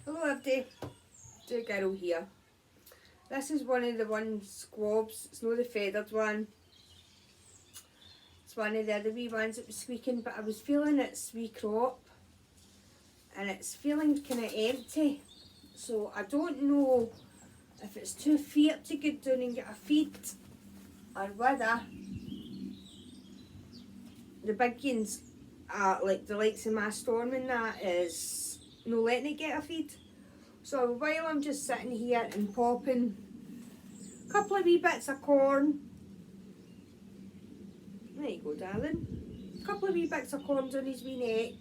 Hello everybody, Joe Girl here. This is one of the squabs, it's not the feathered one. It's one of the other wee ones that was squeaking, but I was feeling its wee crop and it's feeling kind of empty. So I don't know if it's too fierce to go down and get a feed or whether the big ones, like the likes of my storm and that, is no letting it get a feed. So while I'm just sitting here and popping a couple of wee bits of corn, there you go darling, a couple of wee bits of corn on his wee neck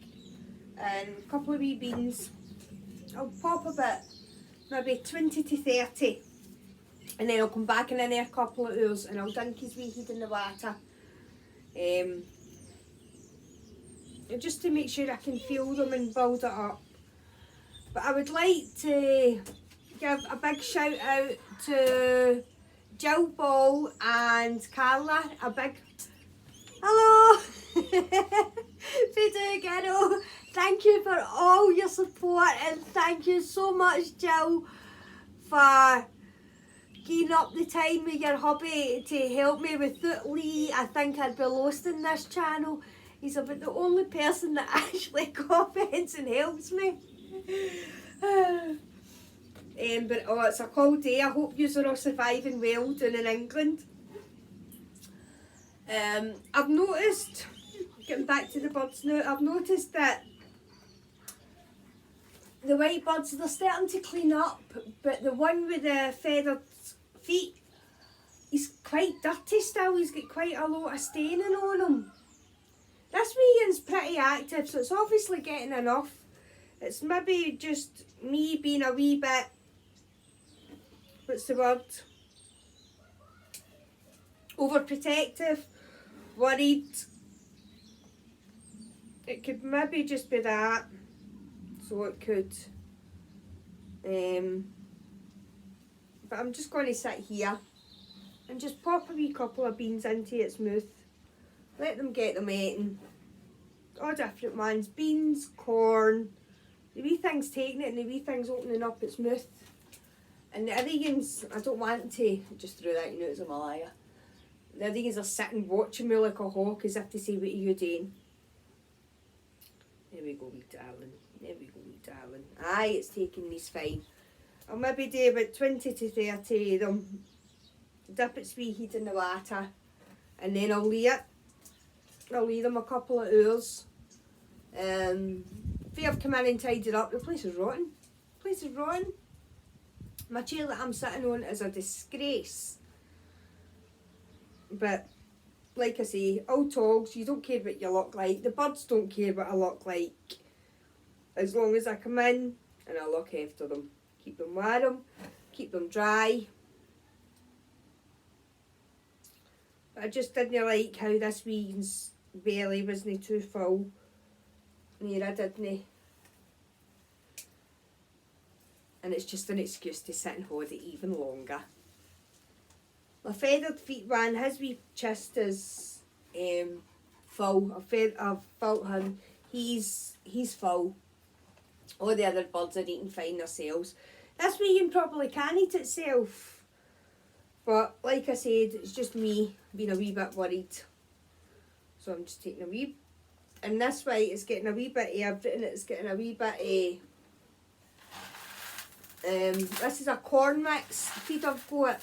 and a couple of wee beans, I'll pop a bit, maybe 20 to 30, and then I'll come back in there a couple of hours and I'll dunk his wee head in the water, just to make sure I can feel them and build it up. But I would like to give a big shout out to Jill Ball and Carla, a big hello Fido Girl. Thank you for all your support and thank you so much, Jill, for giving up the time with your hubby to help me with Lee. I think I'd be lost in this channel. He's about the only person that actually comments and helps me. But it's a cold day. I hope you are all surviving well down in England. I've noticed, getting back to the birds now, I've noticed that the white birds, they're starting to clean up, but the one with the feathered feet, he's quite dirty still. He's got quite a lot of staining on him. This wee one's pretty active, so it's obviously getting enough. It's maybe just me being a wee bit, what's the word, overprotective, worried. It could maybe just be that, so it could. But I'm just going to sit here and just pop a wee couple of beans into its mouth. Let them get them eating. All different ones. Beans, corn. The wee thing's taking it and the wee thing's opening up its mouth. And the other ones, I don't want to, just through that, you know, it's a Malaya. The other ones are sitting watching me like a hawk as if to say, what are you doing? There we go, wee darling. There we go, wee darling. Aye, it's taking these fine. I'll maybe do about 20 to 30 of them. Dip its wee head in the water. And then I'll leave it. I'll leave them a couple of hours. If I've come in and tidied up, the place is rotten. The place is rotten. My chair that I'm sitting on is a disgrace. But, like I say, old togs, you don't care what you look like. The birds don't care what I look like. As long as I come in and I look after them. Keep them warm, keep them dry. But I just didn't like how this wee's belly wasn't too full. Near I didn't. And it's just an excuse to sit and hold it even longer. My feathered feet one, his wee chest is full. I've felt him. He's full. All the other birds are eating fine themselves. This wee one probably can eat itself. But like I said, it's just me being a wee bit worried. So I'm just taking a wee. And this way it's getting a wee bit of everything. It's getting a wee bit of... this is a corn mix feed I've got.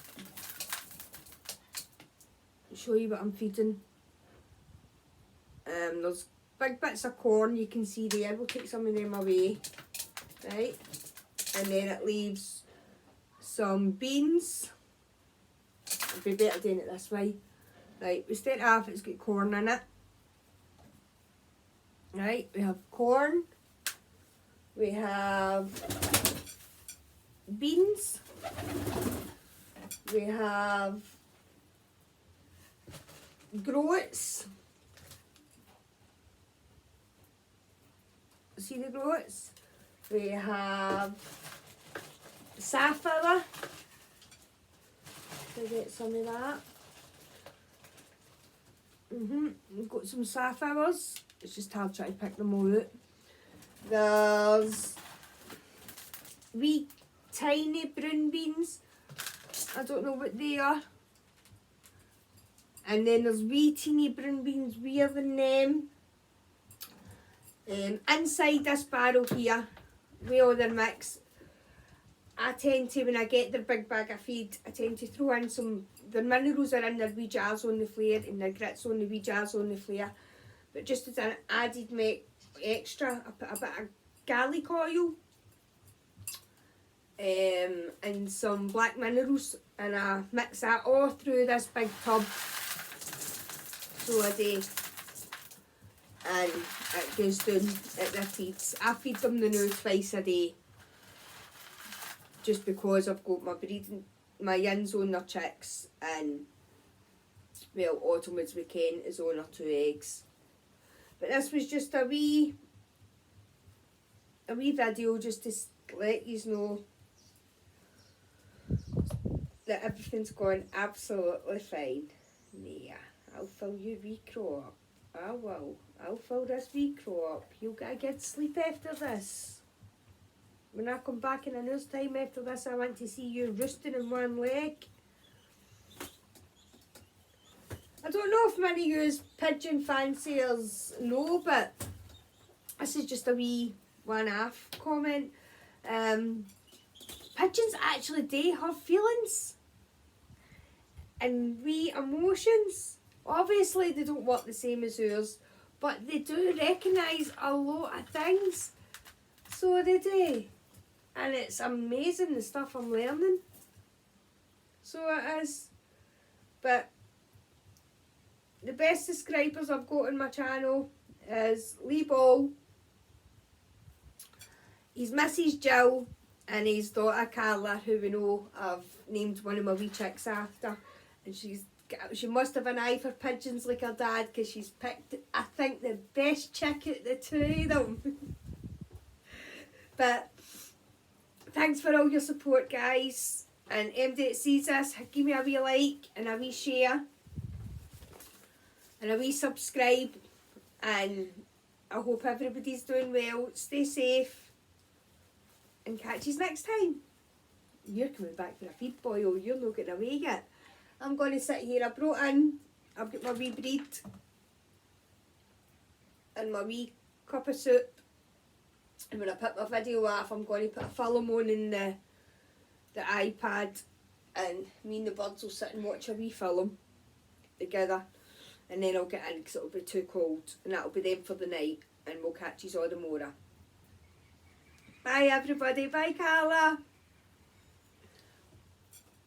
I'll show you what I'm feeding. There's big bits of corn you can see there. We'll take some of them away. Right. And then it leaves some beans. It'd be better doing it this way. Right, we start off, it's got corn in it. Right, we have corn. We have beans. We have groats. See the groats? We have safflower. We'll get some of that. We've got some safflowers. It's just hard trying to pick them all out. There's wee tiny brown beans. I don't know what they are. And then there's wee teeny brown beans, weirder than them. Inside this barrel here, with all their mix, I tend to, when I get their big bag of feed, I tend to throw in some, their minerals are in their wee jars on the flare and their grits on the wee jars on the flare. But just as an added extra, I put a bit of garlic oil and some black minerals, and I mix that all through this big tub. So I do, and it goes down at their feeds. I feed them the now twice a day, just because I've got my yins on their chicks, and well, Autumn as weekend is on her 2 eggs. But this was just a wee video just to let you know that everything's going absolutely fine. Yeah. I'll fill your wee crop. I will. I'll fill this wee crop. You'll get a good sleep after this. When I come back in an hour's time after this, I want to see you roosting in one leg. I don't know if many of you pigeon fanciers know, but this is just a wee one-off comment. Pigeons actually do have feelings and wee emotions. Obviously they don't work the same as ours, but they do recognise a lot of things. So they do. And it's amazing the stuff I'm learning. So it is. But the best subscribers I've got on my channel is Lee Ball, his Mrs. Jill, and his daughter Carla, who we know I've named one of my wee chicks after. And she must have an eye for pigeons like her dad, because she's picked, I think, the best chick out the two of them. But thanks for all your support, guys. And anybody that sees this, give me a wee like and a wee share and a wee subscribe. And I hope everybody's doing well. Stay safe and catch you next time. You're coming back for a feed, boy, or you're not getting away yet. I'm going to sit here. I've got my wee bread and my wee cup of soup. And when I put my video off, I'm going to put a film on in the iPad, and me and the birds will sit and watch a wee film together. And then I'll get in because it'll be too cold. And that'll be them for the night. And we'll catch you all tomorrow. Bye everybody. Bye Carla.